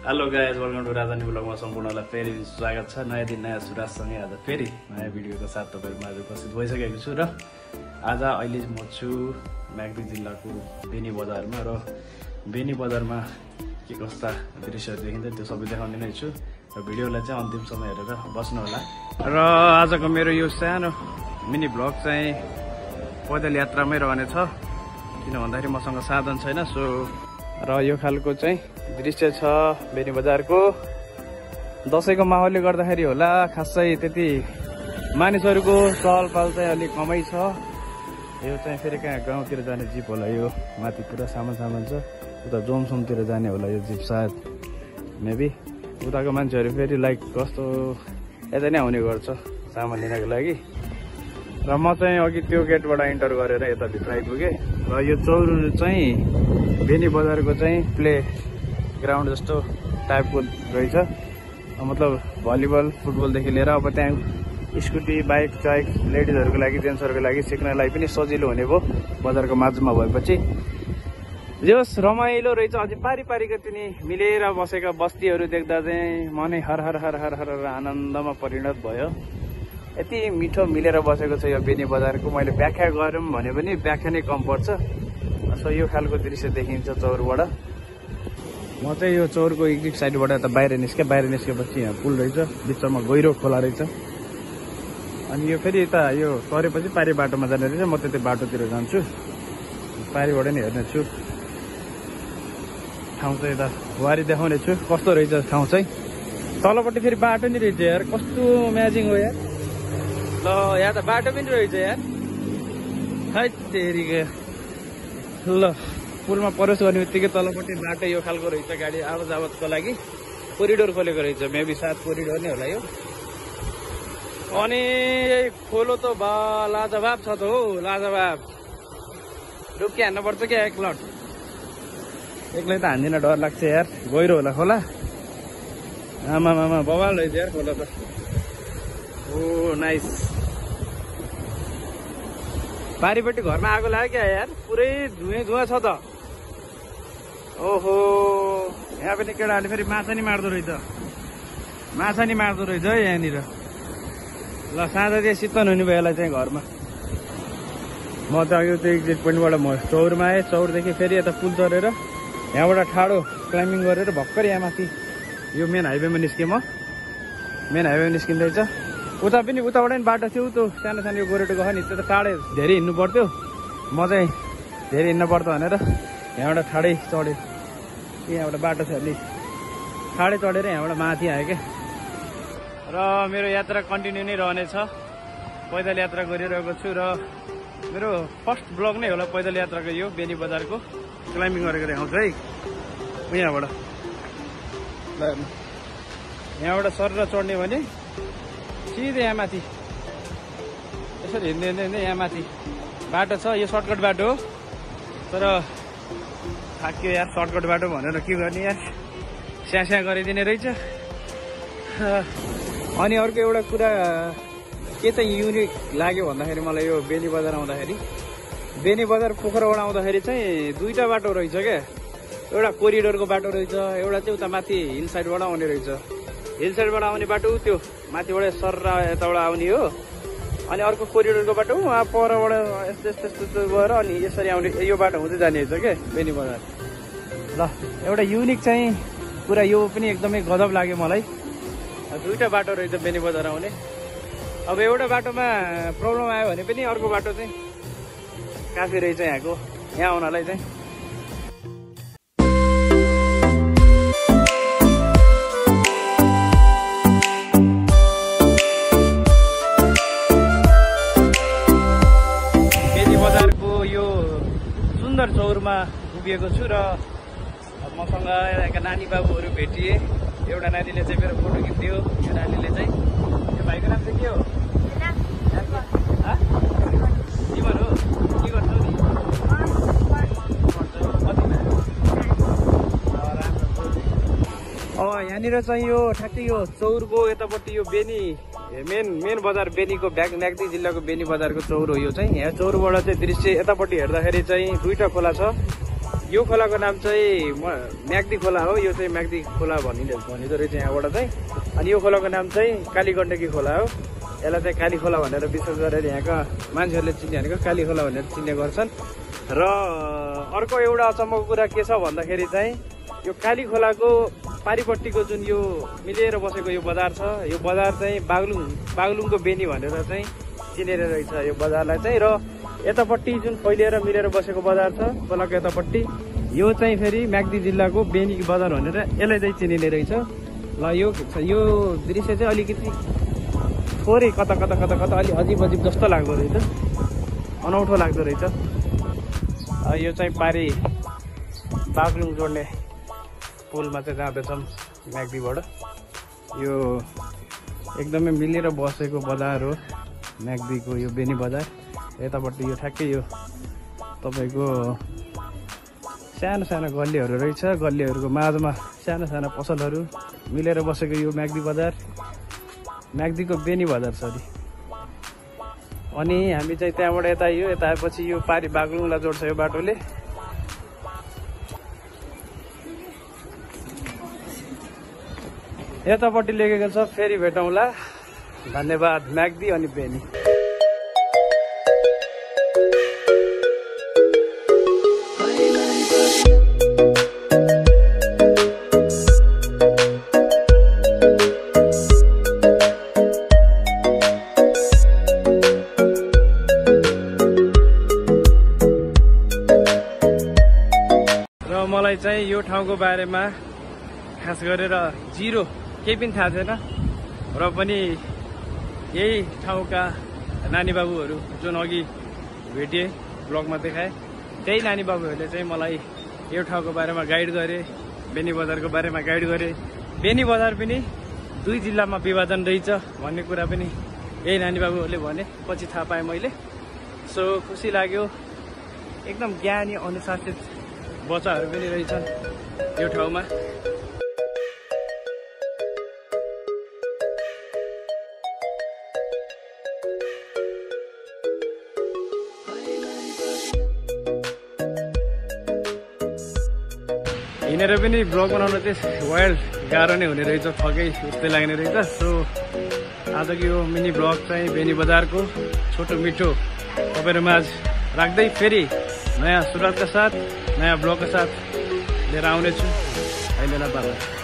Hello guys, welcome to राजधानी ब्लगमा सम्पूर्णलाई फेरि स्वागत छ। नयाँ दिन नयाँ सुराजसँगै आज फेरि नयाँ भिडियोको साथ तपाईँहरूमा आज उपस्थित भइसकेको छु। र आज अहिले म छु म्याग्दी जिल्लाको बेनी बजारमा। र बेनी बजारमा के कस्ता दृश्यहरू देखिन्छ त्यो सबै देखाउने नै छु। र भिडियोलाई चाहिँ अन्तिमसम्म हेरेर बस्नु होला। र आजको मेरो यो सानो मिनी भ्लग चाहिँ पैदल यात्रामै रहनेछ, किन भन्दाखेरि मसँग साधन छैन। सो र यो खालको चाहिँ दृश्य छ बेनी बजारको। दसैँको माहौलले गर्दाखेरि होला खासै त्यति मानिसहरूको चहल पहल चाहिँ अलिक कमै छ। यो चाहिँ फेरि कहाँ गाउँतिर जाने जिप होला, यो माथि पुरा सामान छ। उता जोमसोमतिर जाने होला यो जिप सायद, मेबी। उताको मान्छेहरू फेरि लाइक कस्तो यता नै आउने गर्छ सामान लिनको लागि। र म चाहिँ अघि त्यो गेटबाट इन्टर गरेर यता भित्र आइपुगेँ। र यो चौर चाहिँ बेनी बजारको चाहिँ प्ले ग्राउन्ड जस्तो टाइपको रहेछ। मतलब भलिबल फुटबलदेखि लिएर अब त्यहाँ स्कुटी बाइक चाइक लेडिजहरूको लागि जेन्ट्सहरूको लागि सिक्नलाई पनि सजिलो हुने भयो बजारको माझमा भएपछि। जस रमाइलो रहेछ। अझै पारिपारिको तिनी मिलेर बसेका बस्तीहरू देख्दा चाहिँ मनै हर हर हर हर हर आनन्दमा परिणत भयो। यति मिठो मिलेर बसेको छ यो बेनी बजारको। मैले व्याख्या गरौँ भने पनि व्याख्या नै कम पर्छ। सो यो खालको दृश्य देखिन्छ चौरबाट। म चाहिँ यो चौरको एक साइडबाट यता बाहिर निस्केपछि यहाँ पुल रहेछ, बिचमा गहिरो खोला रहेछ। अनि यो फेरि यता यो तरेपछि पारी बाटोमा जाने रहेछ। म त्यति बाटोतिर जान्छु, पारीबाट नै हेर्नेछु। ठाउँ चाहिँ यता वारी देखाउने छु कस्तो रहेछ ठाउँ चाहिँ। तलपट्टि फेरि बाटो नै रहेछ यार, कस्तो म्याजिङ हो यार। ल यहाँ त बाटो पनि रहेछ यार, खै तेरिका। ल पुलमा प्रवेश गर्ने बित्तिकै तलपट्टि बाटो यो खालको रहेछ, गाडी आवाज आवाजको लागि कोरिडोर खोलेको रहेछ। मेबी सात कोरिडोर नै होला यो। अनि खोलो त बा लाजवाब छ त हो, लाजवाब। डुब्की हान्नुपर्छ क्या एक लट। एक्लै त हान्दिन, डर लाग्छ यार। गहिरो होला खोला, आमा मामा बवाल रहेछ यार खोला त। ओ नाइस। पारिपट्टि घरमा आगो लाग्यो क्या यार, पुरै धुवा छ त। ओहो, यहाँ पनि केटाहरूले फेरि माछा नि मार्दो रहेछ, है यहाँनिर। ल साँझ चाहिँ शीतल हुने भयो यसलाई चाहिँ घरमा। म त अघि त्यो एक्जिट पोइन्टबाट म चौरमा आएँ। चौरदेखि फेरि यता पुल चढेर यहाँबाट ठाडो क्लाइम्बिङ गरेर भर्खर यहाँ माथि यो मेन हाइवेमा निस्केँ म। मेन हाइवेमा निस्किँदैछ। उता पनि उताबाट पनि बाटो थियो, त्यो सानो सानो यो गोरेटोको छ नि, त्यो त टाढै धेरै हिँड्नु पर्थ्यो। म चाहिँ धेरै हिँड्नु पर्छ भनेर यहाँबाट ठाडै चढेँ। यहाँबाट बाटो छ अलि, ठाडै चढेर यहाँबाट माथि आयो क्या। र मेरो यात्रा कन्टिन्यू नै रहनेछ। पैदल यात्रा गरिरहेको छु र मेरो फर्स्ट ब्लग नै होला पैदल यात्राको यो बेनी बजारको। क्लाइम्बिङ गरेको देखाउँछु है यहाँबाट। ल यहाँबाट सरेर चढ्ने भने सिधै यहाँ माथि यसरी हिँड्दै यहाँ माथि बाटो छ। यो सर्टकट बाटो हो, तर थाक्यो यार सर्टकट बाटो भनेर के गर्ने यार, स्यास्या गरिदिने रहेछ। अनि अर्को एउटा कुरा के चाहिँ युनिक लाग्यो भन्दाखेरि मलाई यो बेनी बजार आउँदाखेरि, बेनी बजार पोखराबाट आउँदाखेरि चाहिँ दुईवटा बाटो रहेछ क्या। एउटा कोरिडोरको बाटो रहेछ, एउटा चाहिँ उता माथि हिल साइडबाट आउने रहेछ। हिल साइडबाट आउने बाटो त्यो माथिबाट सर्रा यताबाट आउने हो। अनि अर्को कोरिडोरको बाटो उहाँ परबाट यस्तो गएर अनि यसरी आउने, यो बाटो हुँदै जाने रहेछ क्या बेनी बजार। ल एउटा युनिक चाहिँ कुरा यो पनि एकदमै गजब लाग्यो मलाई। दुईवटा बाटो रहेछ बेनी बजार आउने। अब एउटा बाटोमा प्रब्लम आयो भने पनि अर्को बाटो चाहिँ काफी रहेछ यहाँको, यहाँ आउनलाई चाहिँ। बेनी बजारको यो सुन्दर चौरमा उभिएको छु र मसँग यहाँका नानी बाबुहरू भेटिए। एउटा नानीले चाहिँ मेरो फोटो खिच्दियो। यो नानीले चाहिँ, यो भाइको नाम चाहिँ के हो? जीवन हो। के गर्छौ नि? यहाँनिर चाहिँ यो ठ्याक्कै यो चौरको यतापट्टि यो बेनी मेन बजार बेनीको म्याग्दी जिल्लाको बेनी बजारको चौर हो यो चाहिँ। यहाँ चौरबाट चाहिँ दृश्य यतापट्टि हेर्दाखेरि चाहिँ दुईवटा खोला छ। यो खोलाको नाम चाहिँ म्याग्दी खोला हो। यो चाहिँ म्याग्दी खोला भनिँदो रहेछ यहाँबाट चाहिँ। अनि यो खोलाको नाम चाहिँ कालीगण्डकी खोला हो। यसलाई चाहिँ काली खोला भनेर विशेष गरेर यहाँका मान्छेहरूले चिन्ने भनेको काली खोला भनेर चिन्ने गर्छन्। र अर्को एउटा अचम्मको कुरा के छ भन्दाखेरि चाहिँ यो काली खोलाको पारिपट्टिको जुन यो मिलेर बसेको यो बजार छ, यो बजार चाहिँ बागलुङको बेनी भनेर चाहिँ चिनेर रहेछ यो बजारलाई चाहिँ। र यतापट्टि जुन फैलिएर मिलेर बसेको बजार छ खोलाको यतापट्टि, यो चाहिँ फेरि म्याग्दी जिल्लाको बेनी बजार भनेर यसलाई चाहिँ चिनिने रहेछ। ल यो दृश्य चाहिँ अलिकति थोरै कता अलि अजिब जस्तो लाग्दो रहेछ, अनौठो लाग्दो रहेछ। यो चाहिँ पारी बागलुङ जोड्ने पुलमा चाहिँ जाँदैछौँ म्याग्दीबाट। यो एकदमै मिलेर बसेको बजार हो म्याग्दीको यो बेनी बजार। यतापट्टि यो ठ्याक्कै यो तपाईँको सानो गल्लीहरू रहेछ, गल्लीहरूको माझमा सानो पसलहरू मिलेर बसेको यो म्याग्दी बजार, म्याग्दीको बेनी बजार सरी। अनि हामी चाहिँ त्यहाँबाट यता आएपछि यो पारी बागलुङलाई जोड्छ यो बाटोले। यतापट्टि लेखेको छ फेरि भेटौँला, धन्यवाद म्याग्दी अनि बेनी। मलाई चाहिँ यो ठाउँको बारेमा खास गरेर जिरो केही पनि थाहा छैन। र पनि यही ठाउँका नानी बाबुहरू जुन अघि भेटिए ब्लगमा देखाए, त्यही नानी बाबुहरूले चाहिँ मलाई यो ठाउँको बारेमा गाइड गरे, बेनी बजारको बारेमा गाइड गरे। बेनी बजार पनि 2 जिल्लामा विभाजन रहेछ भन्ने कुरा पनि यही नानी बाबुहरूले भने, पछि थाहा पाएँ मैले। सो खुसी लाग्यो। एकदम ज्ञानी अनुशासित बच्चाहरू पनि रहेछन् यो ठाउँमा। हिँडेर पनि ब्लग बनाउन चाहिँ वाइल्ड गाह्रो नै हुने रहेछ, थकै उस्तै लाग्ने रहेछ। सो आजको यो मिनी ब्लग चाहिँ बेनी बजारको छोटो मिठो तपाईँहरू माझ राख्दै फेरि नयाँ सुरुवातका साथ नयाँ ब्लगका साथ लिएर आउनेछु। अहिलेलाई बाबा।